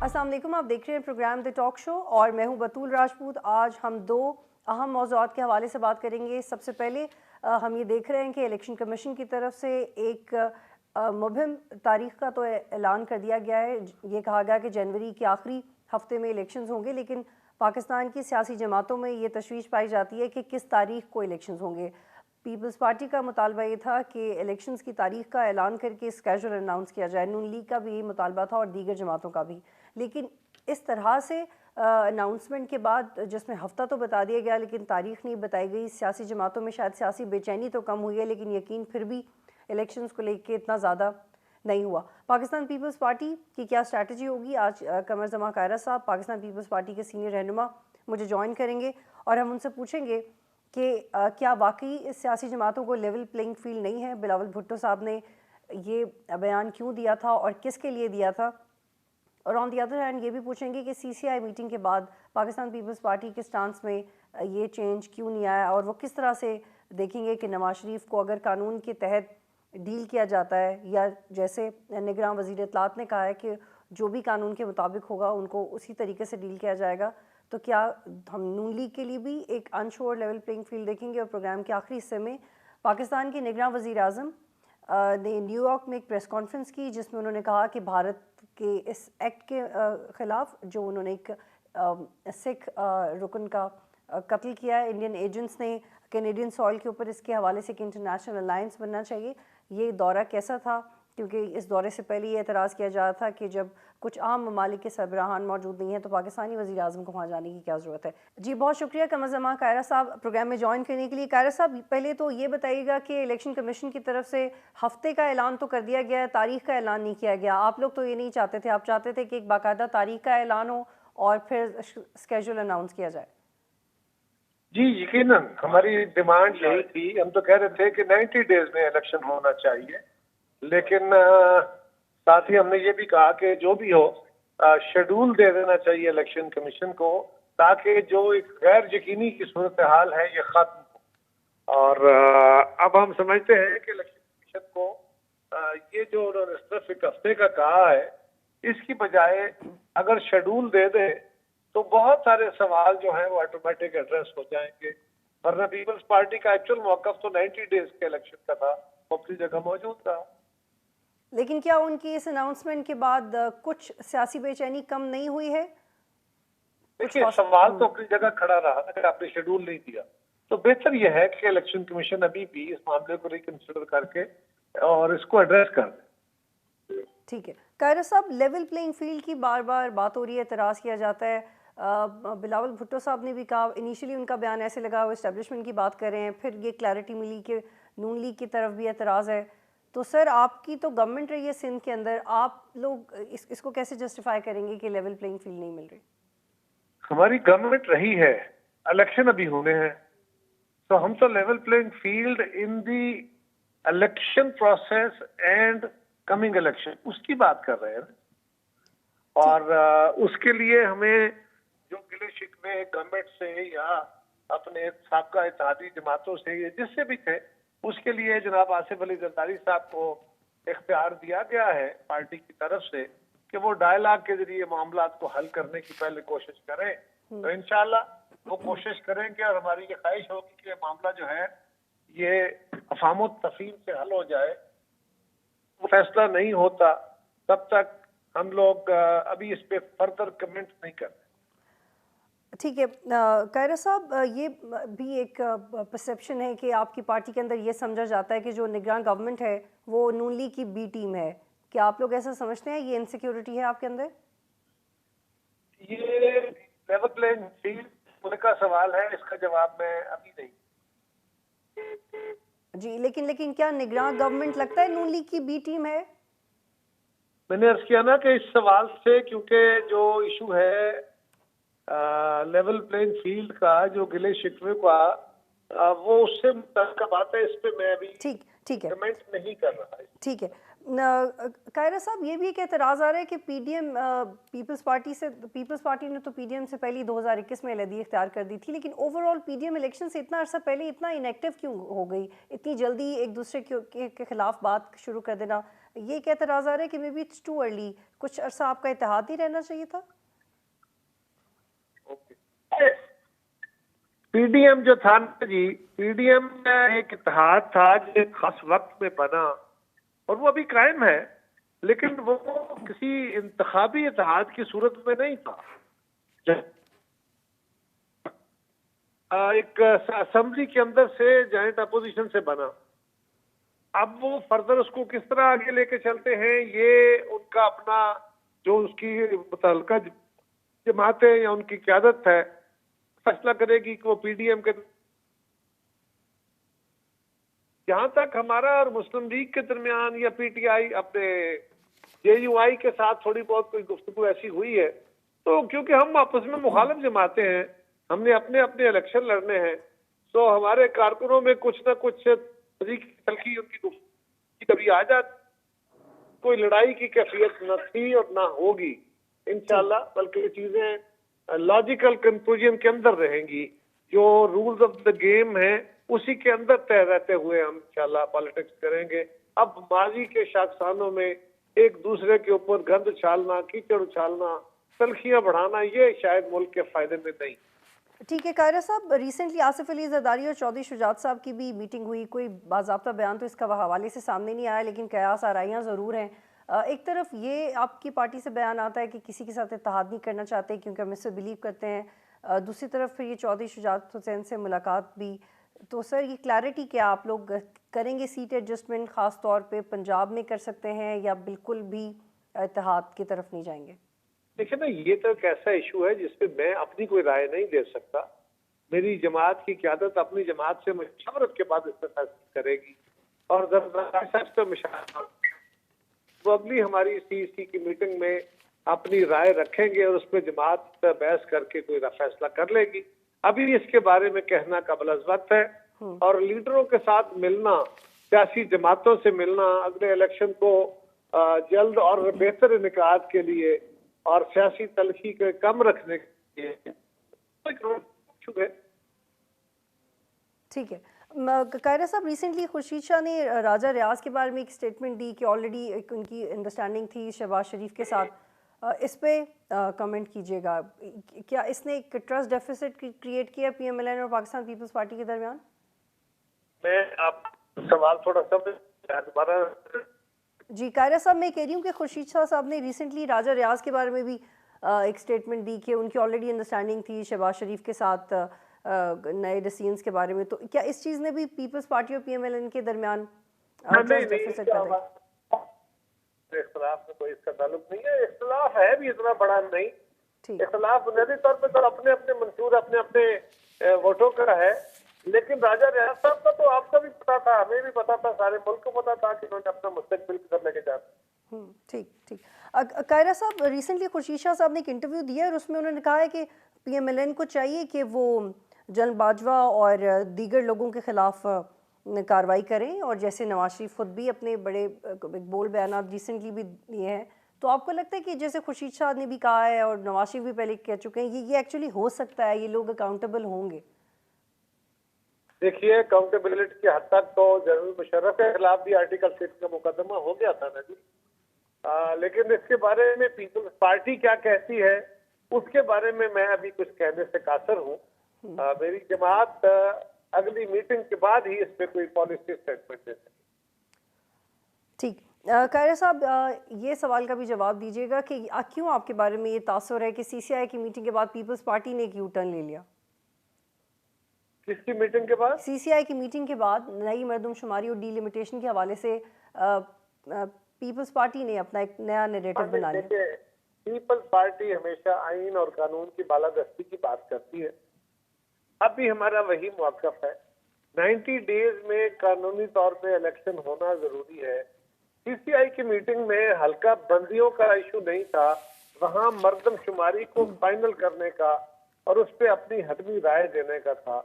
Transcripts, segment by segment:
अस्सलाम वालेकुम, आप देख रहे हैं प्रोग्राम द टॉक शो और मैं हूं बतूल राजपूत। आज हम दो अहम मौज़ूआत के हवाले से बात करेंगे। सबसे पहले हम ये देख रहे हैं कि इलेक्शन कमीशन की तरफ से एक मुहिम तारीख का तो ऐलान कर दिया गया है। ये कहा गया कि जनवरी के आखिरी हफ्ते में इलेक्शंस होंगे, लेकिन पाकिस्तान की सियासी जमातों में ये तशवीश पाई जाती है कि किस तारीख को इलेक्शंस होंगे। पीपल्स पार्टी का मुतालबा ये था कि इलेक्शंस की तारीख का ऐलान करके स्केड्यूल अनाउंस किया जाए। नून लीग का भी यही मुतालबा था और दीगर जमातों का भी, लेकिन इस तरह से अनाउंसमेंट के बाद जिसमें हफ्ता तो बता दिया गया लेकिन तारीख नहीं बताई गई। सियासी जमातों में शायद सियासी बेचैनी तो कम हुई है, लेकिन यकीन फिर भी इलेक्शंस को लेकर इतना ज़्यादा नहीं हुआ। पाकिस्तान पीपल्स पार्टी की क्या स्ट्रैटेजी होगी, आज कमर जमा कायरा साहब पाकिस्तान पीपल्स पार्टी के सीनियर रहनुमा मुझे ज्वाइन करेंगे और हम उनसे पूछेंगे कि क्या वाकई इस सियासी जमातों को लेवल प्लेइंग फील्ड नहीं है। बिलावल भुट्टो साहब ने ये बयान क्यों दिया था और किसके लिए दिया था, और ऑन दी अदर हैंड ये भी पूछेंगे कि सीसीआई मीटिंग के बाद पाकिस्तान पीपल्स पार्टी के स्टांस में ये चेंज क्यों नहीं आया और वो किस तरह से देखेंगे कि नवाज शरीफ को अगर कानून के तहत डील किया जाता है, या जैसे निगरान वज़ीर इत्तलात ने कहा है कि जो भी कानून के मुताबिक होगा उनको उसी तरीके से डील किया जाएगा, तो क्या हम नून लीग के लिए भी एक अनश्योर लेवल प्लेइंग फील्ड देखेंगे। और प्रोग्राम के आखिरी हिस्से में पाकिस्तान के निगरान वज़ीर आज़म ने न्यूयॉर्क में एक प्रेस कॉन्फ्रेंस की जिसमें उन्होंने कहा कि भारत के इस एक्ट के ख़िलाफ़ जो उन्होंने एक सिख रुकन का कत्ल किया है इंडियन एजेंट्स ने कैनेडियन सॉइल के ऊपर, इसके हवाले से कि इंटरनेशनल अलायंस बनना चाहिए। ये दौरा कैसा था, क्योंकि इस दौरे से पहले ये एतराज़ किया जा रहा था कि जब कुछ आम ममालिक के सरबराहान मौजूद नहीं है तो पाकिस्तानी वज़ीर आज़म को वहाँ जाने की क्या ज़रूरत है। जी बहुत शुक्रिया कमर ज़मान कायरा साहब प्रोग्राम में ज्वाइन करने के लिए। कायरा साहब पहले तो ये बताइएगा कि इलेक्शन कमीशन की तरफ से हफ्ते का ऐलान तो कर दिया गया है, तारीख का ऐलान नहीं किया गया। आप लोग तो ये नहीं चाहते थे, आप चाहते थे कि एक बाकायदा तारीख का ऐलान हो और फिर स्केड्यूल अनाउंस किया जाए। जी यकीनन हमारी डिमांड यही थी। हम तो कह रहे थे कि 90 डेज में इलेक्शन होना चाहिए, लेकिन साथ ही हमने ये भी कहा कि जो भी हो शेड्यूल दे देना चाहिए इलेक्शन कमीशन को, ताकि जो एक गैर यकीनी की सूरत हाल है ये खत्म हो। और अब हम समझते हैं कि इलेक्शन कमीशन को ये जो उन्होंने सिर्फ एक हफ्ते का कहा है, इसकी बजाय अगर शेड्यूल दे दे तो बहुत सारे सवाल जो हैं वो ऑटोमेटिक एड्रेस हो जाएंगे। वरना पीपल्स पार्टी का एक्चुअल मौकफ तो 90 डेज के इलेक्शन का था, वो अपनी जगह मौजूद था। लेकिन क्या उनकी इस अनाउंसमेंट के बाद कुछ सियासी बेचैनी कम नहीं हुई है? देखिए सवाल तो अपनी जगह खड़ा रहा, अगर आपने शेड्यूल नहीं दिया तो बेहतर यह है कि इलेक्शन कमीशन अभी भी इस मामले को रिकंसिडर करके और इसको एड्रेस कर दे। ठीक है कायरा साहब, लेवल प्लेइंग फील्ड की बार बार बात हो रही है, एतराज़ किया जाता है। बिलावल भुट्टो साहब ने भी कहा, इनिशियली उनका बयान ऐसे लगा वो इस्टेब्लिशमेंट की बात कर रहे हैं, फिर ये क्लैरिटी मिली कि नून लीग की तरफ भी एतराज़ है। तो सर आपकी तो गवर्नमेंट रही है सिंध के अंदर, आप लोग इसको कैसे जस्टिफाई करेंगे कि लेवल प्लेइंग फील्ड नहीं मिल रही? हमारी गवर्नमेंट रही है, इलेक्शन अभी होने हैं, तो हम तो level playing field in the election process and coming election उसकी बात कर रहे हैं। और उसके लिए हमें जो गिले शिकवे गवर्नमेंट से या अपने साबका इत्तेहादी जमातों से या जिससे भी थे, उसके लिए जनाब आसिफ अली जरदारी साहब को इख्तियार दिया गया है पार्टी की तरफ से कि वो डायलॉग के जरिए मामला को हल करने की पहले कोशिश करें। तो इंशाल्लाह वो कोशिश करेंगे और हमारी ये ख्वाहिश होगी कि मामला जो है ये अफाम तफहीम से हल हो जाए। फैसला नहीं होता तब तक हम लोग अभी इस पे फर्दर कमेंट नहीं करते। ठीक है कायरा साहब, ये भी एक परसेप्शन है कि आपकी पार्टी के अंदर ये समझा जाता है कि जो निगरान गवर्नमेंट है वो नून लीग की बी टीम है। क्या आप लोग ऐसा समझते हैं, ये इनसिक्योरिटी है आपके अंदर? ये लेवल प्लेइंग फील्ड का सवाल है, इसका जवाब मैं अभी नहीं। जी लेकिन क्या निगरान गवर्नमेंट लगता है नून लीग की बी टीम है? मैंने अर्ज किया ना कि इस सवाल से, क्योंकि जो इशू है लेवल प्लेइंग फील्ड का, जो गिले शिकवे का वो उससे मुतल्लिक़ बात है, इस पे मैं अभी ठीक है कमेंट नहीं कर रहा है। ठीक है कायरा साहब, ये भी एक एतराज़ आ रहा है कि पीडीएम पीपल्स पार्टी ने तो पीडीएम से पहले 2021 में अलहदी इख्तियार कर दी थी, लेकिन ओवरऑल पीडीएम इलेक्शन से इतना अर्सा पहले इतना इनएक्टिव क्यों हो गई, इतनी जल्दी एक दूसरे के खिलाफ बात शुरू कर देना? ये एक एतराज़ आ रहा है कि may be it's too early, कुछ अरसा आपका इत्तेहाद ही रहना चाहिए था। पीडीएम जो था ना जी, पीडीएम एक इत्तेहाद था जो एक खास वक्त में बना और वो अभी कायम है, लेकिन वो किसी इंतखाबी इत्तेहाद की सूरत में नहीं था। एक असेंबली के अंदर से जॉइंट अपोजिशन से बना। अब वो फर्दर उसको किस तरह आगे लेके चलते हैं, ये उनका अपना जो उसकी मुतल्लिका जमात है या उनकी क़यादत है फैसला करेगी कि वो पीडीएम के। जहां तक हमारा और मुस्लिम लीग के दरमियान या पीटीआई अपने जेयूआई के साथ थोड़ी बहुत कोई गुफ्तगू ऐसी हुई है, तो क्योंकि हम आपस में मुखालिफ जमाते हैं, हमने अपने अपने इलेक्शन लड़ने हैं, तो हमारे कारकुनों में कुछ ना कुछ तलखी उनकी गुफ्तगू कभी आ जाती, कोई लड़ाई की कैफियत न थी और ना होगी इंशाल्लाह, बल्कि ये चीजें लॉजिकल कंक्लूजन के अंदर रहेंगी। जो रूल्स ऑफ द गेम है उसी के अंदर तय रहते हुए हम इंशाल्लाह पॉलिटिक्स करेंगे। अब माजी के शाखसानों में एक दूसरे के ऊपर गंद उछालना, कीचड़ उछालना, तलखियां बढ़ाना, ये शायद मुल्क के फायदे में नहीं। ठीक है कायरा साहब, रिसेंटली आसिफ अली जरदारी और चौधरी शुजात साहब की भी मीटिंग हुई, कोई बाज़ाब्ता बयान तो इसका हवाले से सामने नहीं आया, लेकिन कयास आराइयाँ ज़रूर हैं। एक तरफ ये आपकी पार्टी से बयान आता है कि किसी के साथ इत्तेहाद नहीं करना चाहते क्योंकि हम इससे बिलीव करते हैं, दूसरी तरफ फिर ये चौधरी शुजात हुसैन से मुलाकात भी। तो सर ये क्लैरिटी क्या आप लोग करेंगे, सीट एडजस्टमेंट ख़ास तौर पे पंजाब में कर सकते हैं या बिल्कुल भी इत्तेहाद की तरफ नहीं जाएंगे? देखिए ना, ये तो एक ऐसा इशू है जिसपे मैं अपनी कोई राय नहीं दे सकता। मेरी जमात की क़यादत अपनी जमात से मशवरत के बाद इस पर फैसला करेगी और जरदारी साहब से मशवरा वो अगली हमारी सीईसी की मीटिंग में अपनी राय रखेंगे और उस पर जमात बहस करके कोई फैसला कर लेगी। अभी इसके बारे में कहना काबिल-ए-ज़ब्त है और लीडरों के साथ मिलना, सियासी जमातों से मिलना अगले इलेक्शन को जल्द और बेहतर इनेकाद के लिए और सियासी तलखी के कम रखने के लिए ठीक है। कायरा साहब, रिसेंटली खुर्शीद शाह ने राजा रियाज के बारे में एक स्टेटमेंट दी कि ऑलरेडी एक उनकी अंडरस्टैंडिंग थी शहबाज शरीफ के साथ, इस पे कमेंट कीजिएगा। क्या इसने एक ट्रस्ट डेफिसिट क्रिएट किया पीएमएलएन और पाकिस्तान पीपल्स पार्टी के दरमियान? मैं आप सवाल थोड़ा सा दोबारा। जी कायरा साहब, मैं कह रही हूँ कि खुर्शीद शाह साहब ने रिसेंटली राजा रियाज के बारे में भी एक स्टेटमेंट दी कि उनकी ऑलरेडी अंडरस्टैंडिंग थी शहबाज शरीफ के साथ नए डिसीजंस के बारे में। तो क्या इस चीज़ ने भी पीपल्स पार्टी और पीएमएलएन के दरमियान इख्तलाफ में कोई इसका ताल्लुक नहीं है। इख्तलाफ है भी इतना बड़ा नहीं, इख्तलाफ बुनियादी तौर पर तो अपने अपने मंशूर अपने अपने वोटों का है, लेकिन राजा रियाज साहब का तो आपको भी पता था, हमें भी पता था, सारे मुल्क को पता था कि उन्होंने अपना मुस्तकबिल किधर लेके जाना। ठीक ठीक। कायरा साहब, रिसेंटली खुर्शीद शाह साहब ने एक इंटरव्यू दिया और उसमें उन्होंने कहा है कि पीएमएलएन को चाहिए कि वो जनरल बाजवा और दीगर लोगों के खिलाफ कार्रवाई करें, और जैसे नवाज शरीफ खुद भी अपने बड़े बोल्ड बयान रिसेंटली भी दिए हैं, तो आपको लगता है कि जैसे खुर्शीद शाह ने भी कहा है और नवाज शरीफ भी पहले कह चुके हैं, ये एक्चुअली हो सकता है, ये लोग अकाउंटेबल होंगे? देखिए, अकाउंटेबिलिटी की हद तक तो जनरल मुशर्रफ के खिलाफ भी आर्टिकल 6 का मुकदमा हो गया था ना जी, लेकिन इसके बारे में पीपल्स पार्टी क्या कहती है उसके बारे में मैं अभी कुछ कहने से कासर हूँ। मेरी जमात अगली मीटिंग के बाद ही इस पे कोई पॉलिसी स्टेटमेंट दे सके। ठीक। कायरा साहब, ये सवाल का भी जवाब दीजिएगा कि क्यों आपके बारे में ये तासुर है कि सीसीआई की मीटिंग के बाद पीपल्स पार्टी ने एक यू टर्न ले लिया? किसकी मीटिंग के बाद? सीसीआई की मीटिंग के बाद नई मरदमशुमारी और डीलिमिटेशन के हवाले से पीपल्स पार्टी ने अपना एक नया नैरेटिव बना लिया। पीपल्स पार्टी हमेशा आइन और कानून की बालादस्ती की बात करती है, अब भी हमारा वही मौक़िफ़ है। 90 डेज में कानूनी तौर पे इलेक्शन होना जरूरी है। सीसीआई की मीटिंग में हल्का बंदियों का इशू नहीं था, वहां मर्दमशुमारी को फाइनल करने का और उस पर अपनी हतमी राय देने का था।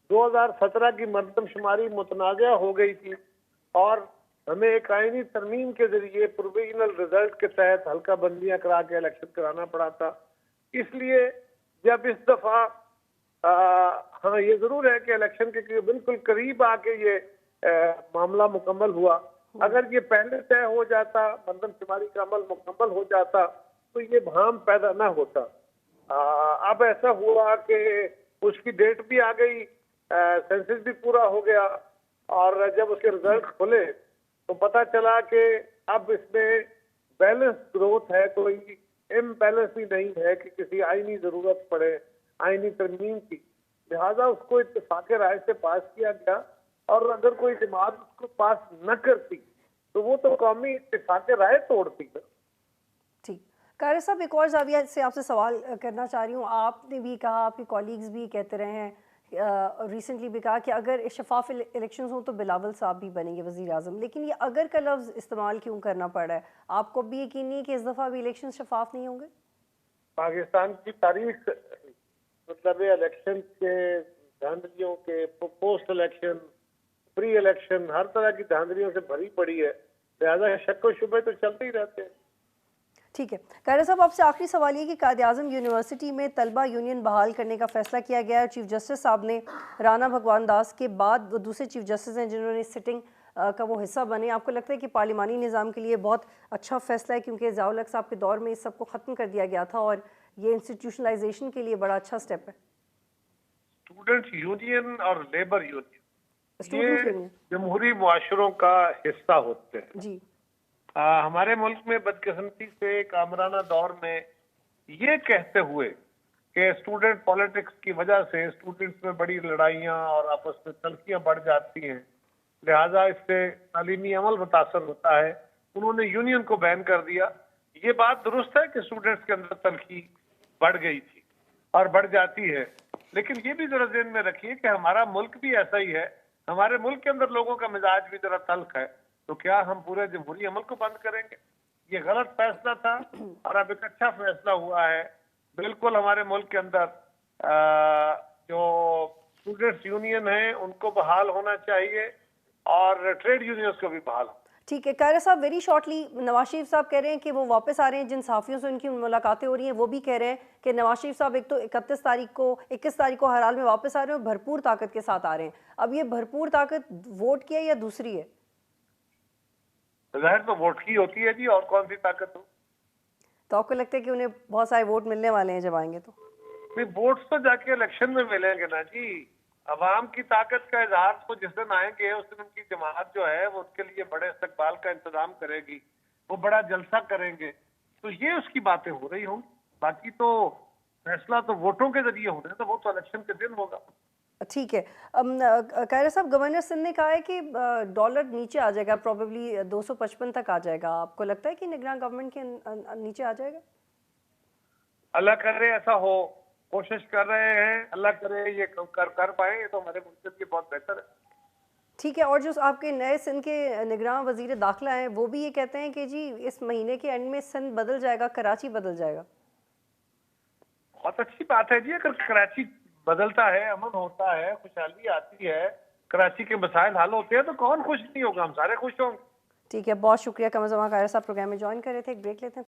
2017 की मर्दमशुमारी मुतनाज़ा हो गई थी और हमें एक आईनी तरमीम के जरिए प्रोविजनल रिजल्ट के तहत हल्का बंदियां करा के इलेक्शन कराना पड़ा था। इसलिए जब इस दफा हाँ, ये जरूर है कि इलेक्शन के बिल्कुल करीब आके ये मामला मुकम्मल हुआ, अगर ये पहले तय हो जाता, मरदमशुमारी का अमल मुकम्मल हो जाता, तो ये भाम पैदा ना होता। अब ऐसा हुआ कि उसकी डेट भी आ गई, सेंसस भी पूरा हो गया, और जब उसके रिजल्ट खुले तो पता चला कि अब इसमें बैलेंस ग्रोथ है, कोई इम्बैलेंस भी नहीं है कि किसी आईनी जरूरत पड़े आईनी तरमीम की। लिहाजा उसको इत्तेफाक राय से पास किया गया, और अगर कोई जमात उसको पास न करती तो वो तो कौमी इत्तेफाक राय तोड़ती है। ठीक। कारी साहब, एक और जाविया से आपसे सवाल करना चाह रही हूँ। आपने भी कहा, आपके कॉलीग्स भी कहते रहे हैं, रिसेंटली भी कहा कि अगर शफाफ इलेक्शंस हों तो बिलावल साहब भी बनेंगे वज़ीर आज़म, लेकिन ये अगर का लफ्ज़ इस्तेमाल क्यों करना पड़ रहा है? आपको भी यकीन नहीं है कि इस दफ़ा भी इलेक्शन शफाफ नहीं होंगे? पाकिस्तान की तारीख मतलब इलेक्शन के धांधलियों के, पोस्ट इलेक्शन, प्री इलेक्शन, हर तरह की धांधलियों से भरी पड़ी है। लिहाजा शक व शुबे तो चलते ही रहते हैं। ठीक है। कायरा साहब, आपसे आखिरी सवाल ये कि कायद-ए-आज़म यूनिवर्सिटी में तलबा यूनियन बहाल करने का फैसला किया गया है। चीफ जस्टिस साहब ने राना भगवान दास के बाद वो दूसरे चीफ जस्टिस हैं जिन्होंने सिटिंग का वो हिस्सा बने। आपको लगता है कि पार्लिमानी निज़ाम के लिए बहुत अच्छा फैसला है, क्योंकि ज़ियाउल हक साहब के दौर में इस सब को ख़त्म कर दिया गया था और ये इंस्टीट्यूशनलाइजेशन के लिए बड़ा अच्छा स्टेप है? स्टूडेंट्स यूनियन और लेबर यूनियन स्टूडेंट ये यूनियन। जमहूरी मुआशरों का हिस्सा होते हैं। जी। हमारे मुल्क में बदकिस्मती से कामराना दौर में ये कहते हुए कि स्टूडेंट पॉलिटिक्स की वजह से स्टूडेंट्स में बड़ी लड़ाइयाँ और आपस में तल्खियाँ बढ़ जाती हैं, लिहाजा इससे तालीमी अमल मुतासर होता है, उन्होंने यूनियन को बैन कर दिया। ये बात दुरुस्त है कि स्टूडेंट्स के अंदर तल्खी बढ़ गई थी और बढ़ जाती है, लेकिन ये भी जरा ज़हन में रखिए कि हमारा मुल्क भी ऐसा ही है। हमारे मुल्क के अंदर लोगों का मिजाज भी जरा तल्ख है, तो क्या हम पूरे जमहूरी अमल को बंद करेंगे? ये गलत फैसला था और अब एक अच्छा फैसला हुआ है। बिल्कुल हमारे मुल्क के अंदर जो स्टूडेंट्स यूनियन है उनको बहाल होना चाहिए और ट्रेड यूनियंस को भी बहाल होना। ठीक है। कायरा साहब, वेरी शॉर्टली, नवाज शरीफ साहब कह रहे हैं कि वो वापस आ रहे हैं। जिन सहाफ़ियों से उनकी मुलाकातें हो रही हैं वो भी कह रहे हैं कि नवाज शरीफ साहब एक तो 21 तारीख को हर हाल में वापस आ रहे हैं और भरपूर ताकत के साथ आ रहे हैं। अब ये भरपूर ताकत वोट की है या दूसरी है? जाहिर तो वोट की होती है जी, और कौन सी ताकत हो। तो आपको लगता है कि उन्हें बहुत सारे वोट मिलने वाले हैं जब आएंगे तो? नहीं, वोट तो जाके इलेक्शन में मिलेंगे ना जी। अवाम की ताकत का इजहार तो जिस दिन आएंगे उस दिन उनकी जमात जो है वो उनके लिए बड़े इस्तकबाल का इंतजाम करेगी, वो बड़ा जलसा करेंगे, तो ये उसकी बातें हो रही होंगी। बाकी तो फैसला तो वोटों के जरिए होना है, तो वो तो इलेक्शन के दिन होगा। ठीक है। कायरा साहब, गवर्नर सिंध ने कहा है कि डॉलर नीचे आ जाएगा, प्रोबेबली 255 तक आ जाएगा। आपको लगता है कि निगरान गवर्नमेंट के नीचे आ जाएगा? अल्लाह करे ऐसा हो, कोशिश कर रहे हैं, अल्लाह करे ये कर पाए, ये तो हमारे मुल्क के लिए बहुत बेहतर है। ठीक है। और जो आपके नए सिंध के निगरान वजीर दाखिला हैं वो भी ये कहते हैं कि जी इस महीने के एंड में सिंध बदल जाएगा, कराची बदल जाएगा। बहुत अच्छी बात है जी, अगर कराची बदलता है, अमन होता है, खुशहाली आती है, कराची के मसाइल हल होते हैं, तो कौन खुश नहीं होगा, हम सारे खुश होंगे। ठीक है, बहुत शुक्रिया कमर जमा कायरा साहब प्रोग्राम में ज्वाइन कर रहे थे। एक ब्रेक लेते हैं।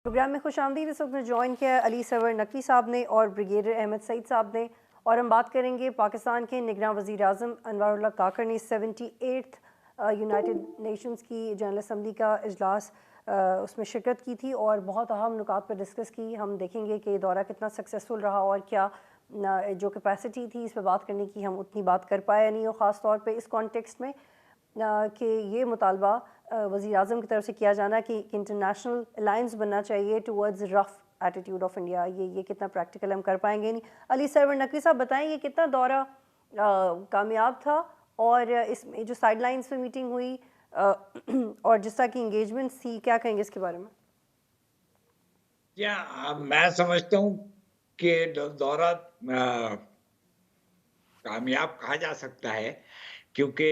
प्रोग्राम में खुश आमदीद। इस वक्त में ज्वाइन किया अली सरवर नकवी साहब ने और ब्रिगेडियर अहमद सईद साहब ने, और हम बात करेंगे पाकिस्तान के निगरान वज़ीर आज़म अनवारुल्लाह काकर ने 78th यूनाइटेड नेशंस की जनरल असम्बली का इजलास उसमें शिरकत की थी और बहुत अहम नुकात पर डिस्कस की। हम देखेंगे कि दौरा कितना सक्सेसफुल रहा और क्या जो कैपेसिटी थी इस पर बात करने की हम उतनी बात कर पाए नहीं, और ख़ास तौर पे इस कॉन्टेक्स्ट में कि ये मुतालबा वज़ीर आज़म की तरफ से किया जाना कि इंटरनेशनल अलायंस बनना चाहिए towards rough attitude of India, ये कितना प्रैक्टिकल हम कर पाएंगे नहीं। अली सरवर नकवी साहब बताएं, ये कितना दौरा कामयाब था और इसमें जो साइडलाइंस पे मीटिंग हुई और जिस तरह की इंगेजमेंट थी, क्या कहेंगे इसके बारे में? मैं समझता हूँ कि दौरा कामयाब कहा जा सकता है, क्योंकि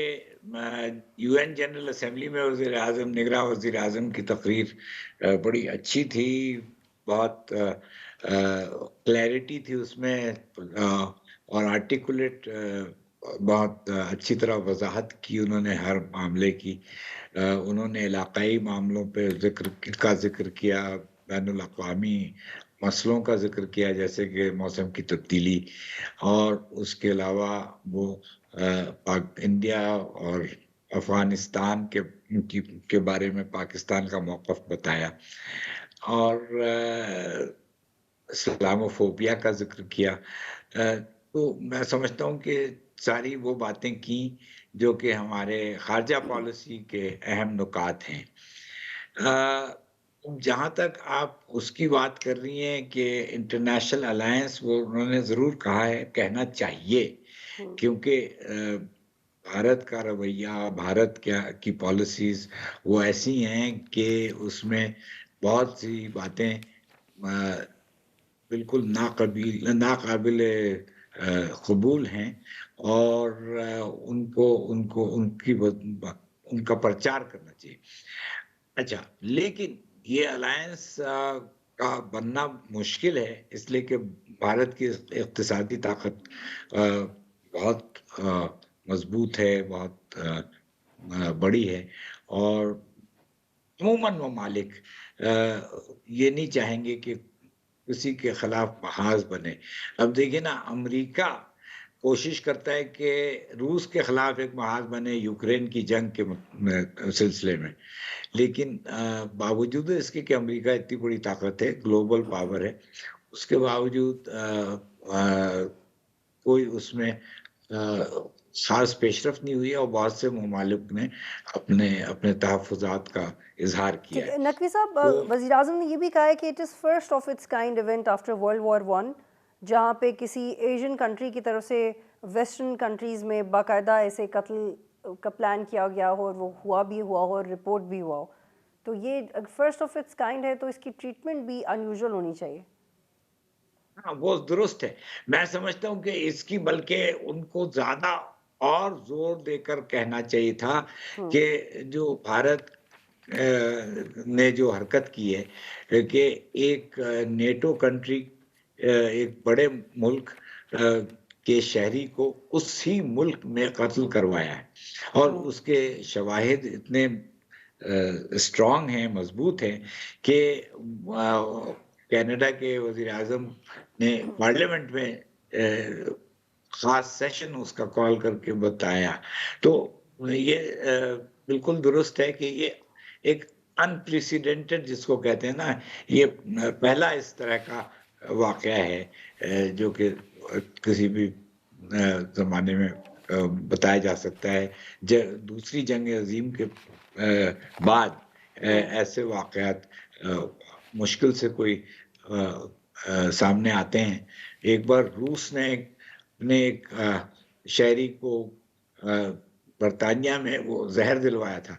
यूएन जनरल असेंबली में वज़ीर आज़म, निगरान वज़ीर आज़म की तकरीर बड़ी अच्छी थी, बहुत क्लैरिटी थी उसमें और आर्टिकुलेट बहुत अच्छी तरह वजाहत की उन्होंने हर मामले की। उन्होंने इलाकाई मामलों पे जिक्र किया, बैनुल अक़वामी मसलों का जिक्र किया, जैसे कि मौसम की तब्दीली, और उसके अलावा वो इंडिया और अफगानिस्तान के बारे में पाकिस्तान का मौक़िफ़ बताया, और इस्लामोफोबिया का जिक्र किया। तो मैं समझता हूँ कि सारी वो बातें की जो कि हमारे ख़ारजा पॉलिसी के अहम नुकात हैं। जहाँ तक आप उसकी बात कर रही हैं कि इंटरनेशनल अलायंस, वो उन्होंने ज़रूर कहा है, कहना चाहिए, हम्म, क्योंकि भारत का रवैया, भारत की पॉलिसीज़ वो ऐसी हैं कि उसमें बहुत सी बातें बिल्कुल नाक़ाबिल कबूल हैं, और उनको उनको उनकी उनका प्रचार करना चाहिए। अच्छा, लेकिन ये अलायंस का बनना मुश्किल है, इसलिए कि भारत की इक़्तिसादी ताकत बहुत मज़बूत है, बहुत बड़ी है, और अमूमन ममालिक ये नहीं चाहेंगे कि किसी के खिलाफ महाज़ बने। अब देखिए ना, अमेरिका कोशिश करता है कि रूस के खिलाफ एक महाज़ बने यूक्रेन की जंग के सिलसिले में। लेकिन बावजूद इसके कि अमेरिका इतनी बड़ी ताकत है, ग्लोबल पावर है, उसके बावजूद कोई उसमें ख़ास पेशरफ़्त नहीं हुई है, और बहुत से ममालिक ने अपने अपने तहफ़्फ़ुज़ात का इज़हार किया ठीक है। है। नकवी साहब, तो वज़ीर आज़म ने ये भी कहा है कि it is first of its kind event after world war one, जहाँ पे किसी एशियन कंट्री की तरफ से वेस्टर्न कंट्रीज़ में बाकायदा ऐसे कत्ल का प्लान किया गया हो, और वो हुआ हो, और रिपोर्ट भी हुआ हो। तो ये फर्स्ट ऑफ इट्स काइंड है, तो इसकी ट्रीटमेंट भी अनयूजुअल होनी चाहिए। हाँ, वो दुरुस्त है। मैं समझता हूँ कि इसकी बल्कि उनको ज़्यादा और ज़ोर देकर कहना चाहिए था हम्म, कि जो भारत ने जो हरकत की है, कि एक नेटो कंट्री, एक बड़े मुल्क के शहरी को उसी मुल्क में कत्ल करवाया है, और हम्म, उसके शवाहिद इतने स्ट्रॉन्ग हैं, मज़बूत हैं, कि कनाडा के वज़ीर-ए-आज़म ने पार्लियामेंट में ख़ास सेशन उसका कॉल करके बताया। तो ये बिल्कुल दुरुस्त है कि ये एक अनप्रेसिडेंटेड जिसको कहते हैं ना, ये पहला इस तरह का वाक़या है जो कि किसी भी ज़माने में बताया जा सकता है। ज दूसरी जंग अज़ीम के बाद हम्म, ऐसे वाक़यात मुश्किल से कोई सामने आते हैं। एक बार रूस ने अपने एक शहरी को बर्तानिया में वो ज़हर दिलवाया था,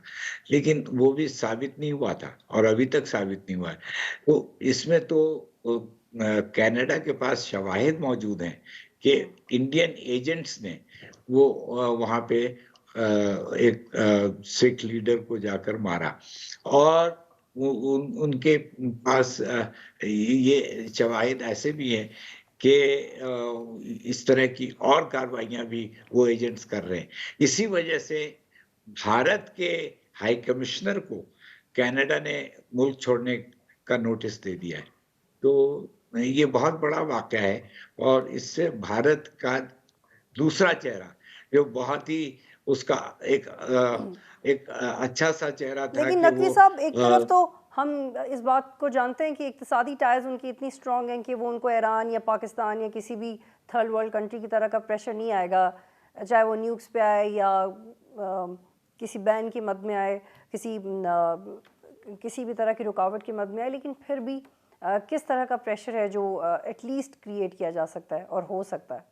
लेकिन वो भी साबित नहीं हुआ था, और अभी तक साबित नहीं हुआ है। तो इसमें तो कनाडा के पास शवाहिद मौजूद हैं कि हम्म। इंडियन एजेंट्स ने वो वहाँ पे एक सिख लीडर को जाकर मारा, और वो उनके पास ये शवाहिद ऐसे भी हैं कि इस तरह की और कार्रवाइयाँ भी वो एजेंट्स कर रहे हैं। इसी वजह से भारत के हाई कमिश्नर को कनाडा ने मुल्क छोड़ने का नोटिस दे दिया है। तो ये बहुत बड़ा वाक़या है, और इससे भारत का दूसरा चेहरा, जो बहुत ही उसका एक अच्छा-सा चेहरा था लेकिन कि नकवी वो साहब, एक तरफ तो हम इस बात को जानते हैं कि इक्तिसादी टाइज उनकी इतनी स्ट्रांग हैं कि वो उनको ईरान या पाकिस्तान या किसी भी थर्ड वर्ल्ड कंट्री की तरह का प्रेशर नहीं आएगा, चाहे वो न्यूक्स पे आए या किसी बैन की मद में आए, किसी भी तरह की रुकावट की मद में आए। लेकिन फिर भी किस तरह का प्रेशर है जो एटलीस्ट क्रिएट किया जा सकता है और हो सकता है?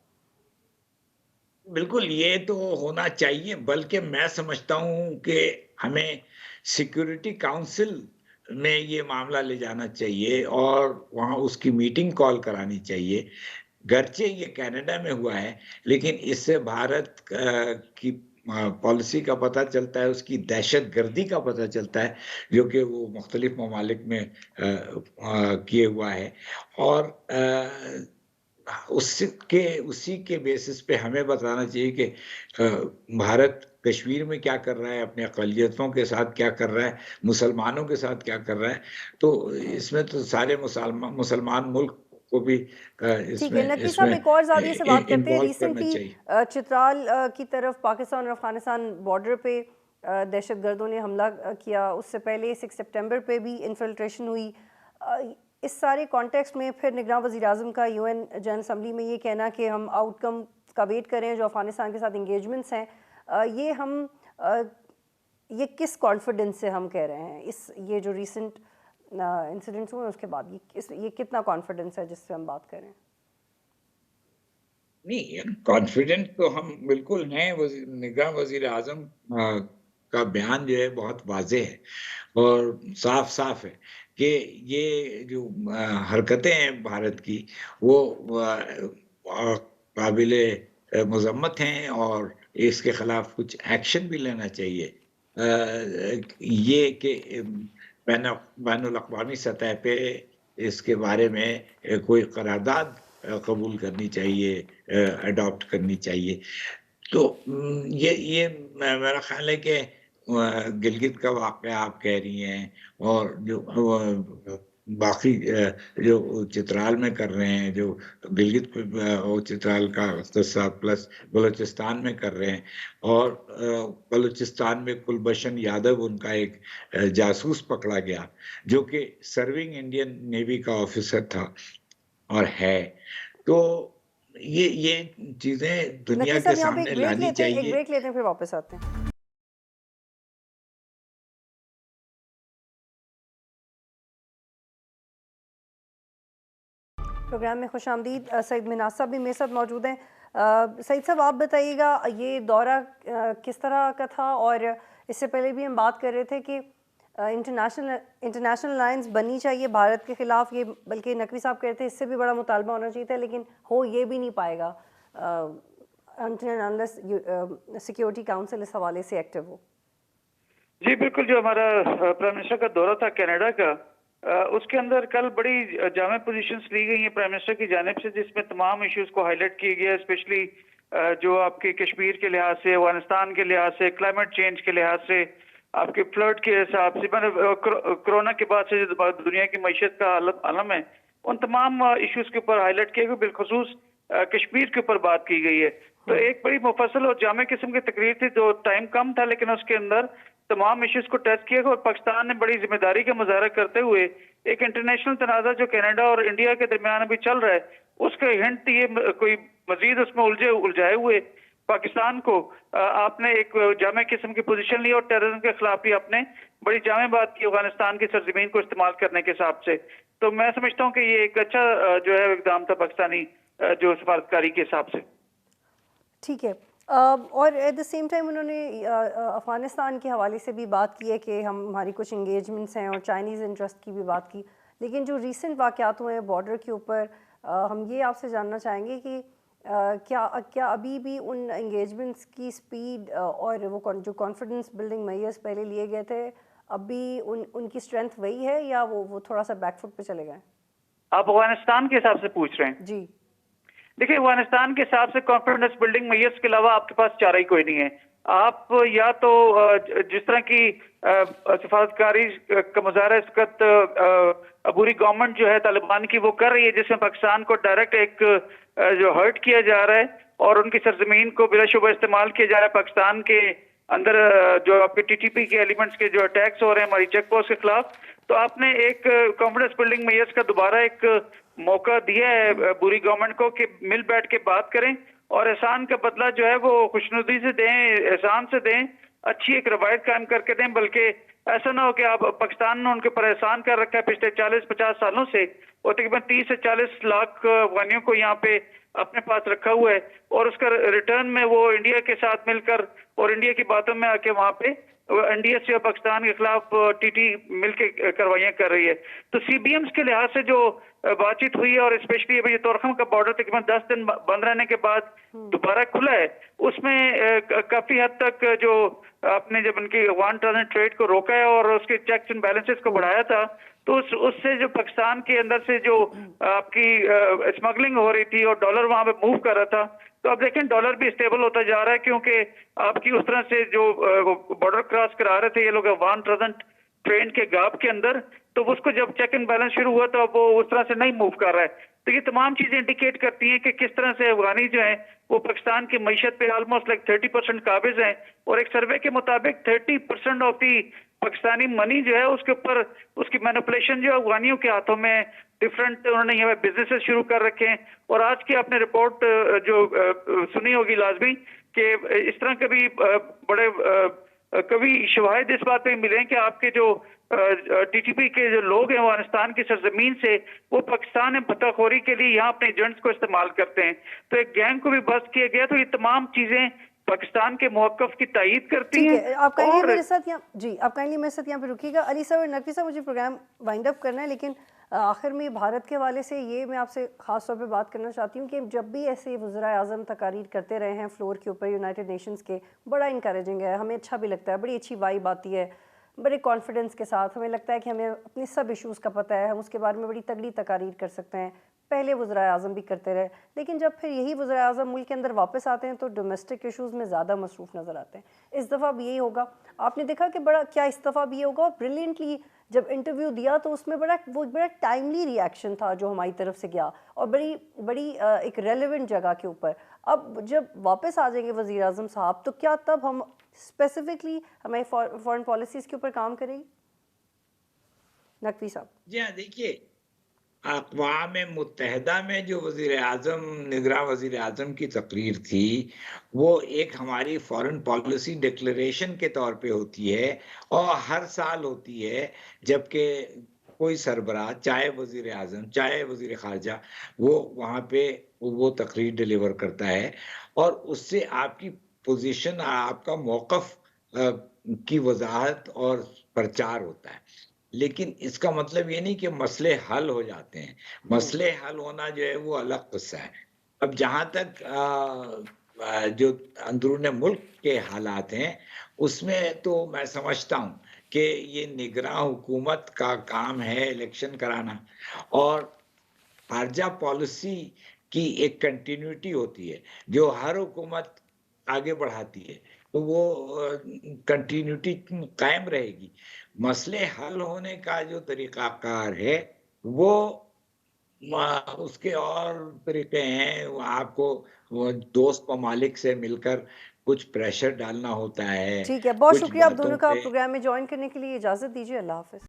बिल्कुल, ये तो होना चाहिए, बल्कि मैं समझता हूँ कि हमें सिक्योरिटी काउंसिल में ये मामला ले जाना चाहिए, और वहाँ उसकी मीटिंग कॉल करानी चाहिए। गरचे ये कनाडा में हुआ है, लेकिन इससे भारत की पॉलिसी का पता चलता है, उसकी दहशतगर्दी का पता चलता है, जो कि वो मुख्तलिफ ममालिक में किए हुआ है, और उसी के बेसिस पे हमें बताना चाहिए कि भारत कश्मीर में क्या कर रहा है, अपने अक़लियतों के साथ क्या कर रहा है, मुसलमानों के साथ क्या कर रहा है। तो इसमें तो सारे मुसलमान मुल्क को भी ठीक है, इसमें नकवी साहब इसमें एक और ज़ाविये से बात करते हैं। इन्वॉल्व करना रिसेंटली चाहिए। चित्राल की तरफ पाकिस्तान और अफ़गानिस्तान बॉर्डर पे दहशतगर्दों ने हमला किया, उससे पहले 6 सितंबर पे भी इन्फिल्ट्रेशन हुई। इस सारे कॉन्टेक्स्ट में फिर निगरान वज़ीर-ए-आज़म का यूएन जनरल असम्बली में ये कहना कि हम आउटकम का वेट करें जो अफ़गानिस्तान के साथ इंगेजमेंट्स हैं, ये किस कॉन्फिडेंस से हम कह रहे हैं? ये जो रिसेंट इंसिडेंट्स हुए उसके बाद ये कितना कॉन्फिडेंस है जिससे हम बात करें? नहीं, कॉन्फिडेंट तो हम बिल्कुल हैं। निगरान वज़ीर-ए-आज़म का बयान जो है बहुत वाज़ेह है और साफ-साफ है कि ये जो हरकतें हैं भारत की वो काबिले मज़म्मत हैं और इसके खिलाफ कुछ एक्शन भी लेना चाहिए। ये कि बैनुल अक़वामी सतह पे इसके बारे में कोई करारदाद कबूल करनी चाहिए, अडॉप्ट करनी चाहिए। तो ये मेरा ख़्याल है कि गिलगित का वाक़या आप कह रही हैं और जो बाकी जो चित्राल में कर रहे हैं, जो गिलगित और चित्राल का किस्सा प्लस बलूचिस्तान में कर रहे हैं और बलूचिस्तान में कुलभूषण यादव उनका एक जासूस पकड़ा गया, जो कि सर्विंग इंडियन नेवी का ऑफ़िसर था और है। तो ये चीज़ें दुनिया नकवी के साहब यहाँ पे सामने एक ब्रेक लानी लेते हैं, एक चाहिए। ब्रेक लेते हैं फिर वापस आते हैं। प्रोग्राम में खुशामदीद। सईद मिनाज साहब भी मेरे साथ मौजूद हैं। सईद साहब आप बताइएगा ये दौरा किस तरह का था, और इससे पहले भी हम बात कर रहे थे कि इंटरनेशनल अलायंस बननी चाहिए भारत के ख़िलाफ़, ये बल्कि नकवी साहब कह रहे थे इससे भी बड़ा मुतालबा होना चाहिए था, लेकिन हो ये भी नहीं पाएगा अनलेस सिक्योरिटी काउंसिल इस हवाले से एक्टिव हो। जी बिल्कुल, जो हमारा प्राइम मिनिस्टर का दौरा था कनाडा का, उसके अंदर कल बड़ी जामे पोजीशंस ली गई हैं प्राइम मिनिस्टर की जानिब से, जिसमें तमाम इश्यूज को हाईलाइट किया गया, स्पेशली जो आपके कश्मीर के लिहाज से, अफगानिस्तान के लिहाज से, क्लाइमेट चेंज के लिहाज से, आपके फ्लड के हिसाब से, मतलब कोरोना के बाद से जो दुनिया की मईशत का आलम है, उन तमाम इश्यूज के ऊपर हाईलाइट किया गया। बिलखसूस कश्मीर के ऊपर बात की गई है। तो एक बड़ी मुफस्सल और जामे किस्म की तकरीर थी, जो टाइम कम था लेकिन उसके अंदर तमाम इश्यूज को टच किया गया और पाकिस्तान ने बड़ी जिम्मेदारी का मुजाहरा करते हुए एक इंटरनेशनल तनाज़ा जो कनाडा और इंडिया के दरमियान अभी चल रहा है, उसका हिंट दिए, कोई मजीद उसमें उलझाए हुए पाकिस्तान को आपने एक जामे किस्म की पोजीशन ली और टेररिज्म के खिलाफ भी आपने बड़ी जामे बात की अफगानिस्तान की सरजमीन को इस्तेमाल करने के हिसाब से। तो मैं समझता हूँ कि ये एक अच्छा जो है इक़दाम था पाकिस्तानी जो सफारतकारी के हिसाब से। ठीक है। और एट द सेम टाइम उन्होंने अफ़गानिस्तान के हवाले से भी बात की है कि हमारी कुछ इंगेजमेंट्स हैं और चाइनीज़ इंटरेस्ट की भी बात की, लेकिन जो रीसेंट वाक़यात हुए हैं बॉर्डर के ऊपर, हम ये आपसे जानना चाहेंगे कि क्या अभी भी उन इंगेजमेंट्स की स्पीड और वो जो कॉन्फिडेंस बिल्डिंग मेजर्स पहले लिए गए थे, अभी उनकी स्ट्रेंथ वही है या वो थोड़ा सा बैकफुट पे चले गए? आप अफगानिस्तान के हिसाब से पूछ रहे हैं? जी देखिए, अफगानिस्तान के हिसाब से कॉन्फिडेंस बिल्डिंग मेजर्स के अलावा आपके पास चारा ही कोई नहीं है। आप या तो जिस तरह की सफारतकारी का मुजाहरा इस वक्त अबूरी गवर्नमेंट जो है तालिबान की वो कर रही है, जिसमें पाकिस्तान को डायरेक्ट एक जो हर्ट किया जा रहा है और उनकी सरजमीन को बिलाशुबा इस्तेमाल किया जा रहा है पाकिस्तान के अंदर, जो आपके टीटीपी के एलिमेंट्स के जो अटैक्स हो रहे हैं हमारी चेक पोस्ट के खिलाफ। तो आपने एक कॉन्फिडेंस बिल्डिंग मेजर्स का दोबारा एक मौका दिया है बुरी गवर्नमेंट को कि मिल बैठ के बात करें और एहसान का बदला जो है वो खुशनुदी से दें, एहसान से दें, अच्छी एक रवायत कायम करके दें। बल्कि ऐसा ना हो कि आप पाकिस्तान ने उनके ऊपर एहसान कर रखा है पिछले 40-50 सालों से, और तकरीबन 30 से 40 लाख अफगानियों को यहाँ पे अपने पास रखा हुआ है और उसका रिटर्न में वो इंडिया के साथ मिलकर और इंडिया की बातों में आके वहाँ पे इंडिया से और पाकिस्तान के खिलाफ टीटी मिलके कार्रवाइयां कर रही है। तो सीबीएम्स के लिहाज से जो बातचीत हुई है और स्पेशली अभी तोरखम का बॉर्डर तकरीबन 10 दिन बंद रहने के बाद दोबारा खुला है, उसमें काफी हद तक जो आपने जब उनकी अफगान ट्रांजिट ट्रेड को रोका है और उसके चेक्स एंड बैलेंसेस को बढ़ाया था, तो उससे जो पाकिस्तान के अंदर से जो आपकी स्मगलिंग हो रही थी और डॉलर वहां पे मूव कर रहा था, तो अब देखें डॉलर भी स्टेबल होता जा रहा है, क्योंकि आपकी उस तरह से जो बॉर्डर क्रॉस करा रहे थे ये लोग अफगान प्रेजेंट ट्रेन के गाप के अंदर, तो उसको जब चेक एंड बैलेंस शुरू हुआ तो अब वो उस तरह से नहीं मूव कर रहा है। तो ये तमाम चीजें इंडिकेट करती हैं कि किस तरह से अफगानी जो है वो पाकिस्तान की मईशत पे ऑलमोस्ट लाइक 30% काबिज हैं, और एक सर्वे के मुताबिक 30% ऑफ दी पाकिस्तानी मनी जो है उसके ऊपर उसकी मैनिपुलेशन जो अफगानियों के हाथों में डिफरेंट उन्होंने यहाँ बिजनेसेस शुरू कर रखे हैं। और आज की आपने रिपोर्ट जो सुनी होगी लाजमी कि इस तरह के भी बड़े कभी शवाहिद इस बात पे मिले हैं कि आपके जो टीटीपी के जो लोग हैं अफगानिस्तान की सरजमीन से वो पाकिस्तान में पत्ताखोरी के लिए यहाँ अपने एजेंट्स को इस्तेमाल करते हैं। तो एक गैंग को भी बस्ट किया गया। तो ये तमाम चीजें पाकिस्तान के मौक़िफ़ की तायीद करती हैं। आप काइंडली मेरे साथ यहाँ जी आप काइंडली मेरे साथ यहाँ पे रुकिएगा। अली साहब और नकवी साहब, मुझे प्रोग्राम वाइंड अप करना है, लेकिन आखिर में भारत के हवाले से ये मैं आपसे ख़ास तौर पे बात करना चाहती हूँ कि जब भी ऐसे वज़ीर आज़म तकारीर करते रहे हैं फ्लोर के ऊपर यूनाइटेड नेशंस के, बड़ा इनकरेजिंग है, हमें अच्छा भी लगता है, बड़ी अच्छी वाइब आती है, बड़े कॉन्फिडेंस के साथ हमें लगता है कि हमें अपने सब इश्यूज़ का पता है, हम उसके बारे में बड़ी तगड़ी तकारीर कर सकते हैं। पहले वज़ीर आज़म भी करते रहे, लेकिन जब फिर यही वज़ीर आज़म मुल्क के अंदर वापस आते हैं तो डोमेस्टिक इश्यूज़ में ज़्यादा मसरूफ़ नज़र आते हैं। इस दफ़ा भी यही होगा। आपने देखा कि बड़ा क्या इस दफ़ा भी ये होगा, और ब्रिलियंटली जब इंटरव्यू दिया तो उसमें बड़ा टाइमली रिएक्शन था जो हमारी तरफ से गया, और बड़ी एक रेलेवेंट जगह के ऊपर। अब जब वापस आ जाएंगे वज़ीर आज़म साहब, तो क्या तब हम स्पेसिफिकली हमारी फॉरेन पॉलिसीज़ के ऊपर काम करेंगे? नकवी साहब जी हाँ, देखिए अक़वाम मुत्तहिदा में जो वज़ीर आज़म निगरान वज़ीर आज़म की तकरीर थी, वो एक हमारी फॉरेन पॉलिसी डिक्लेरेशन के तौर पे होती है और हर साल होती है, जबकि कोई सरबराह चाहे वज़ीर आज़म चाहे वज़ीर ख़ारजा वो वहाँ पे वो तकरीर डिलीवर करता है और उससे आपकी पोजीशन आपका मौक़िफ़ की वज़ाहत और प्रचार होता है। लेकिन इसका मतलब ये नहीं कि मसले हल हो जाते हैं। मसले हल होना जो है वो अलग किस्सा है। अब जहाँ तक जो अंदरूनी मुल्क के हालात हैं, उसमें तो मैं समझता हूँ कि ये निगरान हुकूमत का काम है इलेक्शन कराना, और ख़ारजा पॉलिसी की एक कंटिन्यूटी होती है जो हर हुकूमत आगे बढ़ाती है, तो वो कंटिन्यूटी कायम रहेगी। मसले हल होने का जो तरीक़ाकार है वो उसके और तरीके हैं। वो आपको वो दोस्त ममालिक से मिलकर कुछ प्रेशर डालना होता है, ठीक है, बहुत कुछ शुक्रिया आप बातों दोनों का पे प्रोग्राम में ज्वाइन करने के लिए। इजाज़त दीजिए, अल्लाह हाफ़िज़।